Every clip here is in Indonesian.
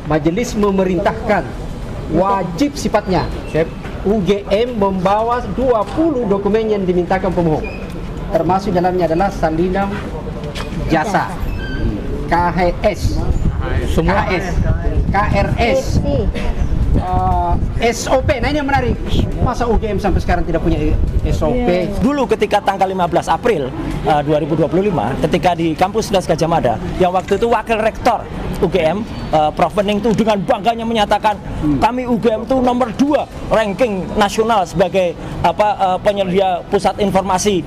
Majelis memerintahkan wajib sifatnya UGM membawa 20 dokumen yang dimintakan pemohon, termasuk dalamnya adalah salinan jasa, KHS, semua KRS, SOP. Nah ini yang menarik, masa UGM sampai sekarang tidak punya SOP? Dulu ketika tanggal 15 April 2025, ketika di kampus Universitas Gadjah Mada, yang waktu itu wakil rektor UGM, Prof. Wening itu dengan bangganya menyatakan kami UGM itu nomor 2 ranking nasional sebagai penyedia pusat informasi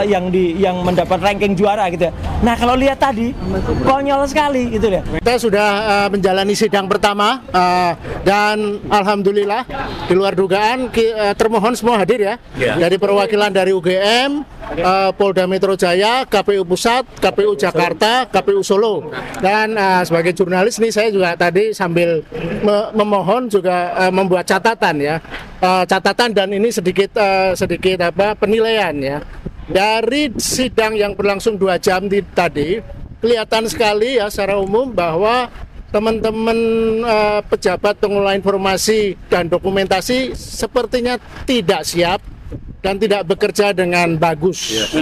yang mendapat ranking juara gitu ya. Nah kalau lihat tadi konyol sekali gitu ya. Kita sudah menjalani sidang pertama dan alhamdulillah di luar dugaan termohon semua hadir ya. Dari perwakilan dari UGM, Polda Metro Jaya, KPU Pusat, KPU Jakarta, KPU Solo. Dan sebagai jurnalis nih saya juga tadi sambil memohon juga membuat catatan ya. Catatan dan ini sedikit penilaian ya. Dari sidang yang berlangsung 2 jam tadi kelihatan sekali ya secara umum bahwa teman-teman pejabat pengelola informasi dan dokumentasi sepertinya tidak siap dan tidak bekerja dengan bagus.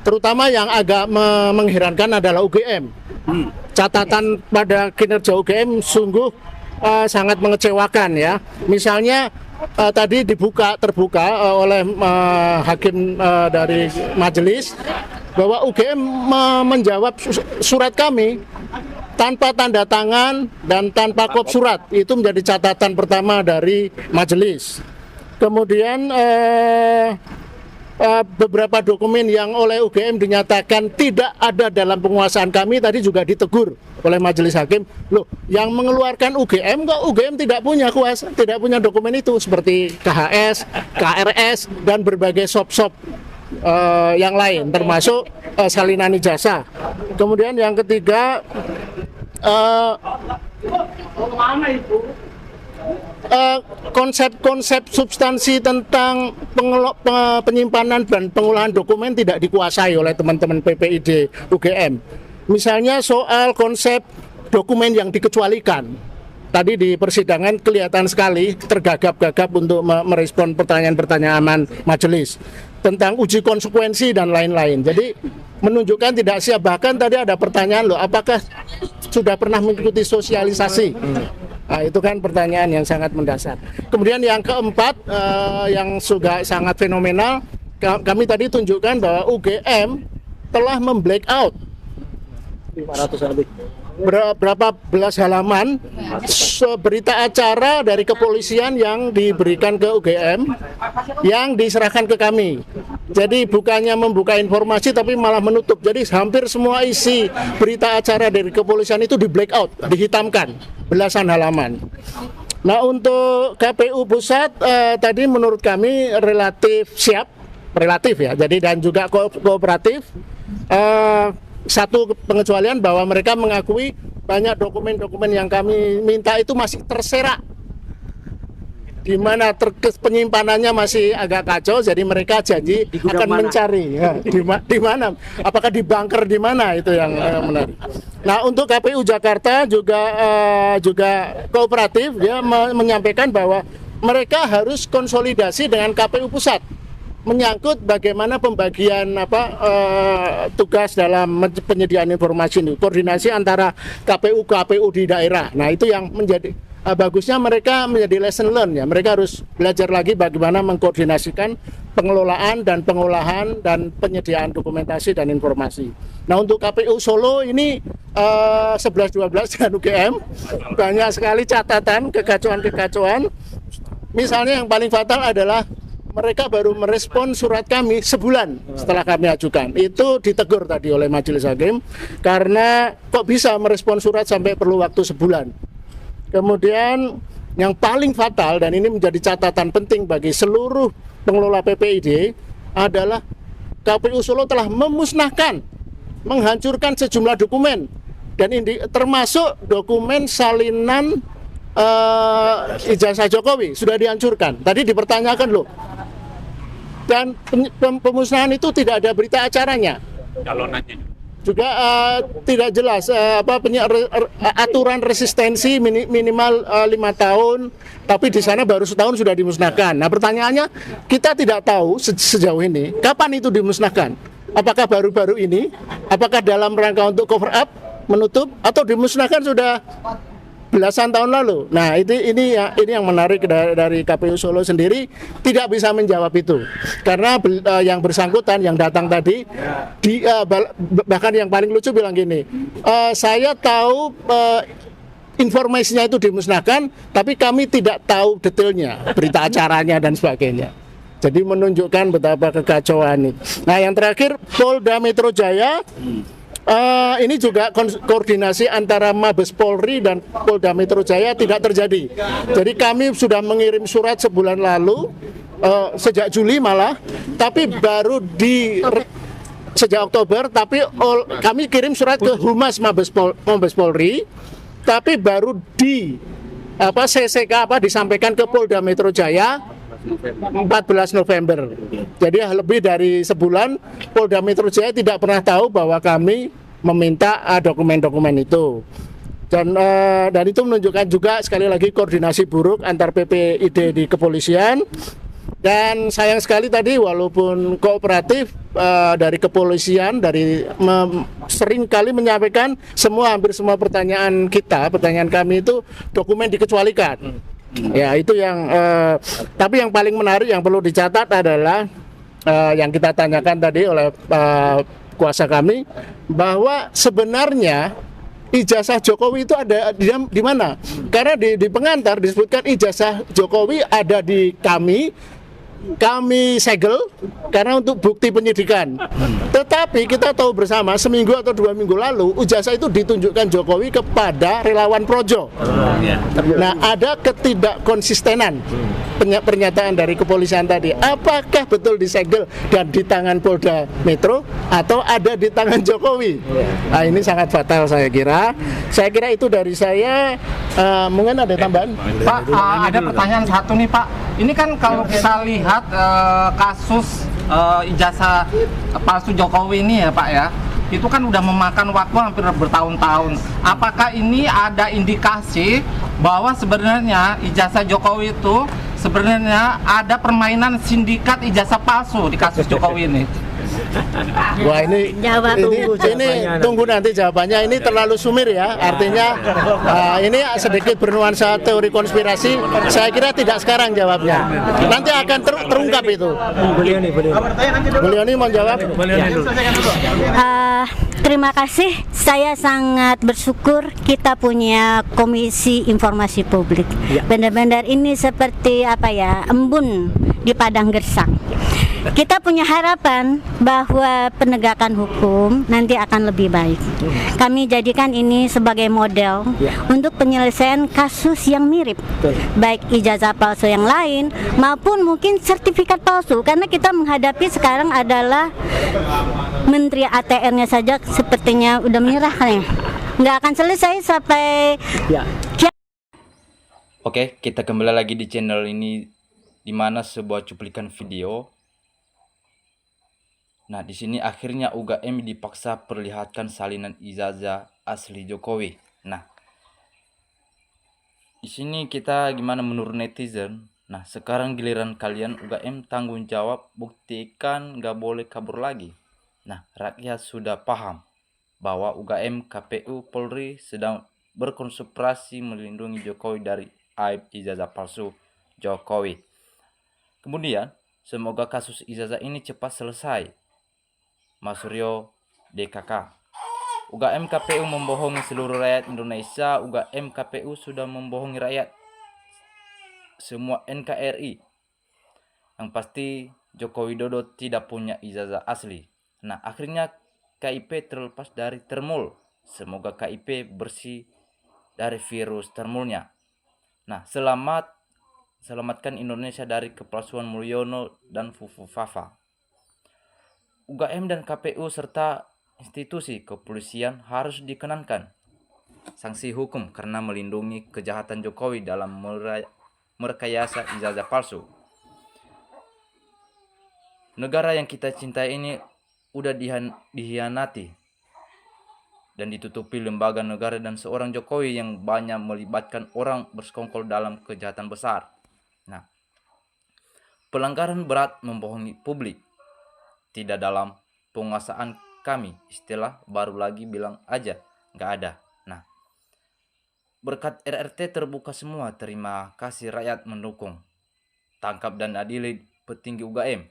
Terutama yang agak mengherankan adalah UGM. Catatan pada kinerja UGM sungguh sangat mengecewakan ya. Misalnya tadi terbuka oleh hakim dari majelis bahwa UGM menjawab surat kami tanpa tanda tangan dan tanpa kop surat. Itu menjadi catatan pertama dari majelis. Kemudian beberapa dokumen yang oleh UGM dinyatakan tidak ada dalam penguasaan kami tadi juga ditegur oleh majelis hakim. Loh, yang mengeluarkan UGM kok UGM tidak punya kuasa, tidak punya dokumen itu seperti KHS, KRS dan berbagai sop-sop yang lain termasuk salinan ijazah. Kemudian yang ketiga konsep-konsep substansi tentang penyimpanan dan pengolahan dokumen tidak dikuasai oleh teman-teman PPID UGM. Misalnya soal konsep dokumen yang dikecualikan. Tadi di persidangan kelihatan sekali tergagap-gagap untuk merespon pertanyaan-pertanyaan majelis tentang uji konsekuensi dan lain-lain. Jadi menunjukkan tidak siap. Bahkan tadi ada pertanyaan loh, apakah sudah pernah mengikuti sosialisasi? Nah, itu kan pertanyaan yang sangat mendasar. Kemudian yang keempat, yang juga sangat fenomenal, kami tadi tunjukkan bahwa UGM telah memblackout 500 lebih berapa belas halaman berita acara dari kepolisian yang diberikan ke UGM yang diserahkan ke kami. Jadi bukannya membuka informasi tapi malah menutup. Jadi hampir semua isi berita acara dari kepolisian itu di blackout, dihitamkan belasan halaman. Nah untuk KPU Pusat tadi menurut kami relatif siap, relatif ya. Jadi dan juga kooperatif. Satu pengecualian bahwa mereka mengakui banyak dokumen-dokumen yang kami minta itu masih terserak, di mana penyimpanannya masih agak kacau. Jadi mereka janji akan mencari ya, di mana, apakah di bunker di mana, itu yang menarik. Nah untuk KPU Jakarta juga kooperatif, dia menyampaikan bahwa mereka harus konsolidasi dengan KPU Pusat menyangkut bagaimana pembagian tugas dalam penyediaan informasi ini, koordinasi antara KPU di daerah. Nah itu yang menjadi bagusnya mereka menjadi lesson learn ya. Mereka harus belajar lagi bagaimana mengkoordinasikan pengelolaan dan pengolahan dan penyediaan dokumentasi dan informasi. Nah untuk KPU Solo ini 11-12 dan UGM banyak sekali catatan kekacauan. Misalnya yang paling fatal adalah mereka baru merespon surat kami sebulan setelah kami ajukan. Itu ditegur tadi oleh majelis hakim karena kok bisa merespon surat sampai perlu waktu sebulan. Kemudian yang paling fatal dan ini menjadi catatan penting bagi seluruh pengelola PPID adalah KPU Solo telah memusnahkan, menghancurkan sejumlah dokumen dan ini termasuk dokumen salinan ijazah Jokowi sudah dihancurkan. Tadi dipertanyakan loh. Dan pemusnahan itu tidak ada berita acaranya. juga tidak jelas aturan resistensi minimal 5 tahun, tapi di sana baru setahun sudah dimusnahkan. Nah pertanyaannya, kita tidak tahu sejauh ini kapan itu dimusnahkan. Apakah baru-baru ini? Apakah dalam rangka untuk cover up, menutup, atau dimusnahkan sudah belasan tahun lalu? Nah ini yang menarik dari KPU Solo sendiri, tidak bisa menjawab itu karena yang bersangkutan yang datang tadi bahkan yang paling lucu bilang gini, saya tahu informasinya itu dimusnahkan, tapi kami tidak tahu detailnya, berita acaranya dan sebagainya. Jadi menunjukkan betapa kekacauan ini. Nah yang terakhir, Polda Metro Jaya. Ini juga koordinasi antara Mabes Polri dan Polda Metro Jaya tidak terjadi. Jadi kami sudah mengirim surat sebulan lalu, sejak Juli malah, tapi baru sejak Oktober, tapi kami kirim surat ke Humas Mabes Polri, tapi baru CCK disampaikan ke Polda Metro Jaya 14 November. Jadi lebih dari sebulan Polda Metro Jaya tidak pernah tahu bahwa kami meminta dokumen-dokumen itu. Dan itu menunjukkan juga sekali lagi koordinasi buruk antar PPID di kepolisian. Dan sayang sekali tadi walaupun kooperatif dari kepolisian sering kali menyampaikan hampir semua pertanyaan kami itu dokumen dikecualikan. Ya itu yang tapi yang paling menarik yang perlu dicatat adalah yang kita tanyakan tadi oleh kuasa kami, bahwa sebenarnya ijazah Jokowi itu ada di mana? Karena di pengantar disebutkan ijazah Jokowi ada di kami segel karena untuk bukti penyidikan. Tetapi kita tahu bersama seminggu atau 2 minggu lalu ijazah itu ditunjukkan Jokowi kepada relawan Projo. Nah ada ketidakkonsistenan pernyataan dari kepolisian tadi. Apakah betul disegel dan di tangan Polda Metro atau ada di tangan Jokowi? Nah ini sangat fatal saya kira. Saya kira itu dari saya. Mungkin ada tambahan? Pak, ada pertanyaan satu nih Pak. Ini kan kalau kita lihat kasus ijazah palsu Jokowi ini ya Pak ya, itu kan udah memakan waktu hampir bertahun-tahun. Apakah ini ada indikasi bahwa sebenarnya ijazah Jokowi itu sebenarnya ada permainan sindikat ijazah palsu di kasus Jokowi ini? Wah ini tunggu nanti jawabannya. Ini terlalu sumir ya, artinya ini sedikit bernuansa teori konspirasi. Saya kira tidak sekarang jawabnya, nanti akan terungkap itu. Beliau ini mau jawab. Terima kasih. Saya sangat bersyukur kita punya Komisi Informasi Publik. Benar-benar ini seperti embun di padang gersang. Kita punya harapan bahwa penegakan hukum nanti akan lebih baik. Kami jadikan ini sebagai model untuk penyelesaian kasus yang mirip, baik ijazah palsu yang lain maupun mungkin sertifikat palsu, karena kita menghadapi sekarang adalah Menteri ATR-nya saja sepertinya udah menyerah ya. Nggak akan selesai sampai Oke, kita kembali lagi di channel ini, di mana sebuah cuplikan video. Nah, di sini akhirnya UGM dipaksa perlihatkan salinan ijazah asli Jokowi. Nah, di sini kita gimana menurut netizen? Nah, sekarang giliran kalian UGM tanggung jawab, buktikan, nggak boleh kabur lagi. Nah, rakyat sudah paham bahwa UGM, KPU, Polri sedang berkonspirasi melindungi Jokowi dari aib ijazah palsu Jokowi. Kemudian, semoga kasus ijazah ini cepat selesai. Mas Suryo, DKK. UGM KPU membohongi seluruh rakyat Indonesia. UGM KPU sudah membohongi rakyat semua NKRI. Yang pasti Joko Widodo tidak punya ijazah asli. Nah, akhirnya KIP terlepas dari termul. Semoga KIP bersih dari virus termulnya. Nah, selamatkan Indonesia dari kepalsuan Mulyono dan Fufu Fafa. UGM dan KPU serta institusi kepolisian harus dikenakan sanksi hukum karena melindungi kejahatan Jokowi dalam merekayasa ijazah palsu. Negara yang kita cintai ini udah dihianati. dan ditutupi lembaga negara dan seorang Jokowi yang banyak melibatkan orang bersekongkol dalam kejahatan besar. Nah, pelanggaran berat membohongi publik. Tidak dalam penguasaan kami, istilah baru lagi bilang aja, nggak ada. Nah, berkat RRT terbuka semua, terima kasih rakyat mendukung. Tangkap dan adili petinggi UGM.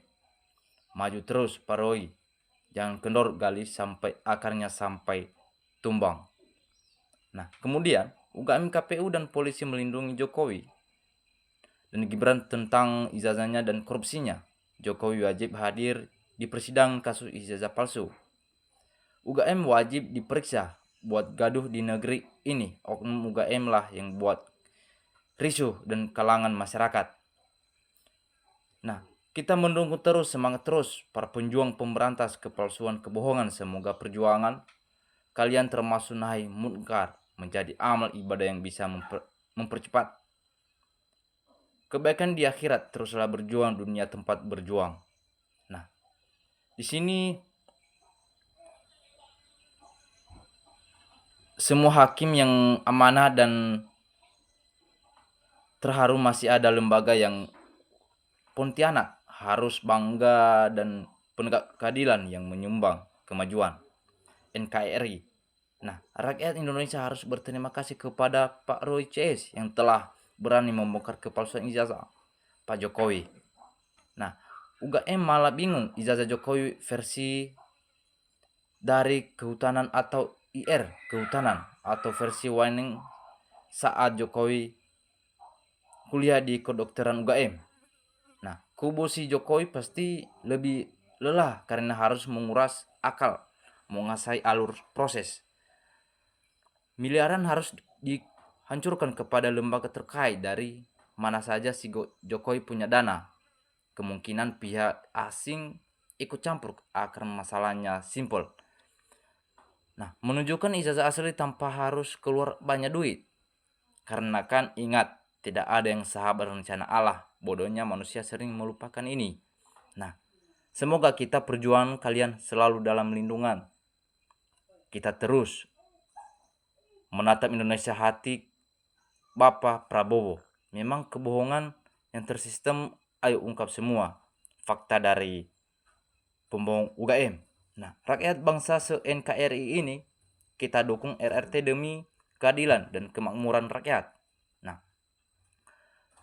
Maju terus Pak Roy. Jangan kendor gali sampai akarnya sampai tumbang. Nah, kemudian UGM, KPU dan polisi melindungi Jokowi dan Gibran tentang ijazahnya dan korupsinya. Jokowi wajib hadir di persidangan kasus ijazah palsu. UGM wajib diperiksa buat gaduh di negeri ini. Oknum UGM lah yang buat risuh dan kalangan masyarakat. Nah, kita mendukung terus, semangat terus para penjuang pemberantas kepalsuan kebohongan. Semoga perjuangan kalian termasuk nahi munkar menjadi amal ibadah yang bisa mempercepat kebaikan di akhirat. Teruslah berjuang, dunia tempat berjuang. Nah, di sini semua hakim yang amanah dan terharu masih ada lembaga yang Pontianak harus bangga dan penegak keadilan yang menyumbang kemajuan NKRI. Nah, rakyat Indonesia harus berterima kasih kepada Pak Roy CS yang telah berani membongkar kepalsuan ijazah Pak Jokowi. Nah, UGM malah bingung ijazah Jokowi versi dari kehutanan atau IR kehutanan atau versi Waning saat Jokowi kuliah di kedokteran UGM. Nah, kubu si Jokowi pasti lebih lelah karena harus menguras akal, menguasai alur proses. Miliaran harus dihancurkan kepada lembaga terkait dari mana saja si Jokowi punya dana. Kemungkinan pihak asing ikut campur akan masalahnya simpel. Nah, menunjukkan ijazah asli tanpa harus keluar banyak duit. Karena kan ingat, tidak ada yang sahabat rencana Allah. Bodohnya manusia sering melupakan ini. Nah, semoga kita perjuangan kalian selalu dalam lindungan. Kita terus menatap Indonesia hati Bapak Prabowo. Memang kebohongan yang tersistem, ayo ungkap semua fakta dari pembohong UGM. Nah, rakyat bangsa se-NKRI ini kita dukung RRT demi keadilan dan kemakmuran rakyat. Nah,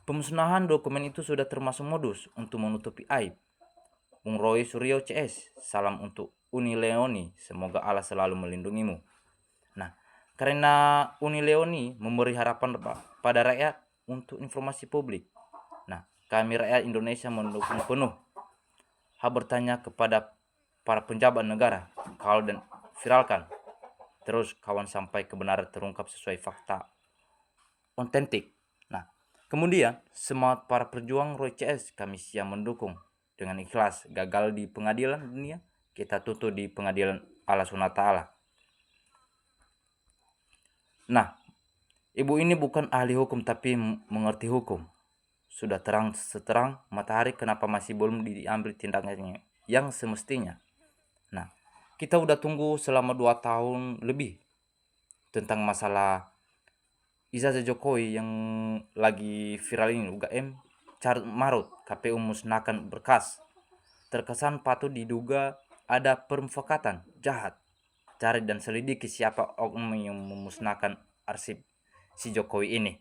pemusnahan dokumen itu sudah termasuk modus untuk menutupi aib. Bung Roy Suryo CS, salam untuk Uni Leoni, semoga Allah selalu melindungimu. Nah, karena Uni Leoni memberi harapan pada rakyat untuk informasi publik. Nah, kami rakyat Indonesia mendukung penuh. Bertanya kepada para penjabat negara, kalau dan viralkan. Terus kawan sampai kebenaran terungkap sesuai fakta otentik. Nah, kemudian semangat para perjuang Roy CS kami siap mendukung dengan ikhlas. Gagal di pengadilan dunia, kita tutup di pengadilan Allah SWT. Nah, ibu ini bukan ahli hukum tapi mengerti hukum. Sudah terang seterang matahari, kenapa masih belum diambil tindakannya yang semestinya. Nah, kita udah tunggu selama 2 tahun lebih tentang masalah ijazah Jokowi yang lagi viral ini. UGM carut marut, KPU musnahkan berkas. Terkesan patut diduga ada permufakatan jahat. Cari dan selidiki siapa oknum yang memusnahkan arsip si Jokowi ini.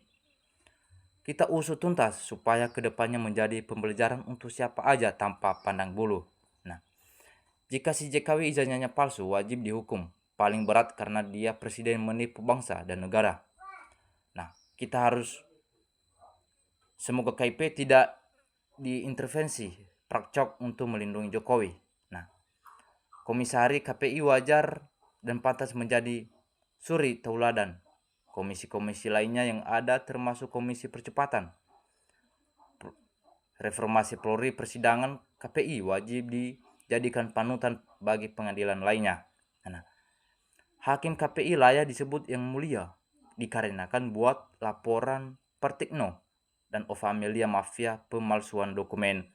Kita usut tuntas supaya kedepannya menjadi pembelajaran untuk siapa aja tanpa pandang bulu. Nah, jika si JKW ijazahnya palsu, wajib dihukum paling berat karena dia presiden menipu bangsa dan negara. Nah, kita harus semoga KIP tidak diintervensi prakcok untuk melindungi Jokowi. Nah, komisari KPI wajar dan pantas menjadi suri tauladan. Komisi-komisi lainnya yang ada termasuk komisi percepatan reformasi Polri, persidangan KPI wajib dijadikan panutan bagi pengadilan lainnya. Nah, hakim KPI layak disebut yang mulia dikarenakan buat laporan Partikno dan Ovamelia mafia pemalsuan dokumen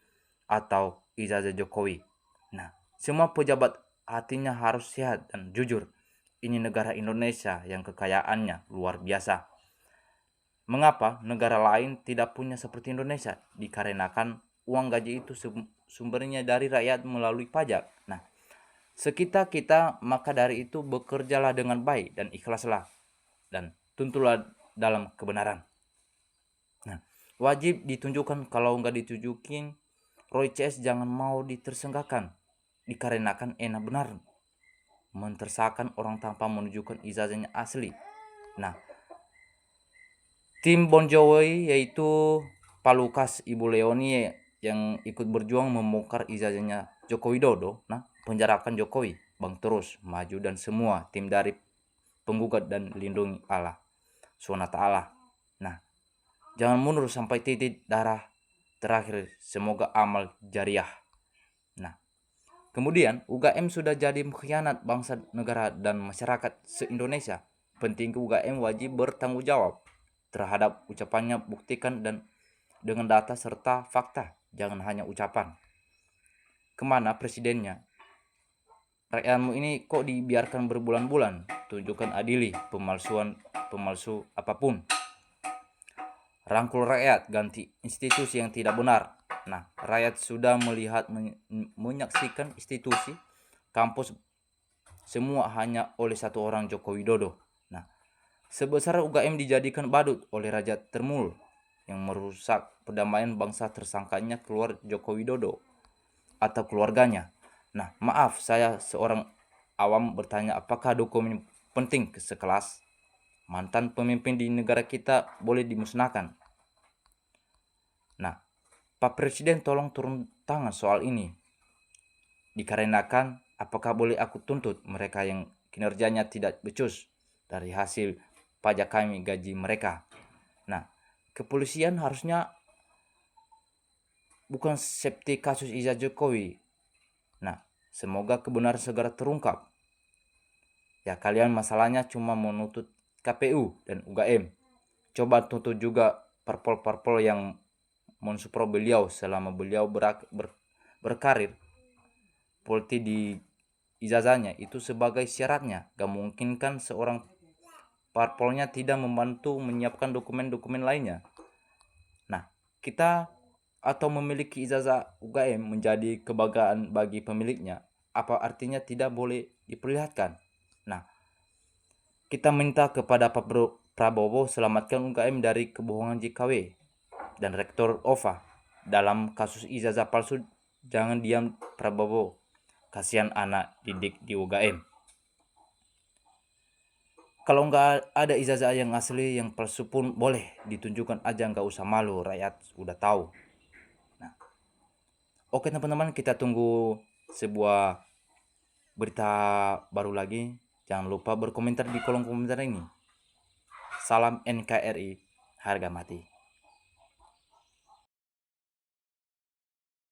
atau ijazah Jokowi. Nah, semua pejabat hatinya harus sehat dan jujur. ini negara Indonesia yang kekayaannya luar biasa. Mengapa negara lain tidak punya seperti Indonesia? Dikarenakan uang gaji itu sumbernya dari rakyat melalui pajak. Nah, sekitar kita maka dari itu bekerjalah dengan baik dan ikhlaslah dan tuntulah dalam kebenaran. Nah, wajib ditunjukkan, kalau nggak ditunjukin Roy CS jangan mau ditersenggakan, dikarenakan enak benar mentersangkakan orang tanpa menunjukkan ijazahnya asli. Nah, tim Bon Jovi yaitu Pak Lukas, Ibu Leoni yang ikut berjuang membongkar ijazahnya Joko Widodo, nah penjarakan Jokowi, Bang Terus, Maju dan semua tim dari penggugat dan lindungi Allah SWT. Nah, jangan mundur sampai titik darah terakhir, semoga amal jariah. Nah, kemudian UGM sudah jadi mengkhianat bangsa, negara dan masyarakat se-Indonesia. Penting UGM wajib bertanggung jawab terhadap ucapannya, buktikan dan dengan data serta fakta, jangan hanya ucapan. Kemana presidennya? Rakyatmu ini kok dibiarkan berbulan-bulan? Tunjukkan adili, pemalsu apapun. Rangkul rakyat, ganti institusi yang tidak benar. Nah, rakyat sudah melihat, menyaksikan institusi, kampus, semua hanya oleh satu orang, Joko Widodo. Nah, sebesar UGM dijadikan badut oleh Raja Termul yang merusak perdamaian bangsa, tersangkanya keluar Joko Widodo atau keluarganya. Nah, maaf, saya seorang awam bertanya, apakah dokumen penting sekelas mantan pemimpin di negara kita boleh dimusnahkan? Nah, Pak Presiden tolong turun tangan soal ini. Dikarenakan apakah boleh aku tuntut mereka yang kinerjanya tidak becus dari hasil pajak kami, gaji mereka. Nah, kepolisian harusnya bukan seperti kasus Iza Jokowi. Nah, semoga kebenaran segera terungkap. Ya, kalian masalahnya cuma menuntut KPU dan UGM. Coba tuntut juga parpol-parpol yang mensupport beliau selama beliau berkarir politik di ijazahnya. Itu sebagai syaratnya. Gak mungkin kan seorang parpolnya tidak membantu menyiapkan dokumen-dokumen lainnya. Nah, kita atau memiliki ijazah UGM menjadi kebanggaan bagi pemiliknya, apa artinya tidak boleh diperlihatkan? Nah, kita minta kepada Pak Prabowo selamatkan UGM dari kebohongan JKW dan Rektor OVA dalam kasus ijazah palsu. Jangan diam Prabowo, kasihan anak didik di UGM. Kalau nggak ada ijazah yang asli, yang palsu pun boleh ditunjukkan aja, nggak usah malu, rakyat udah tahu. Nah, oke teman-teman, kita tunggu sebuah berita baru lagi. Jangan lupa berkomentar di kolom komentar ini. Salam NKRI, harga mati.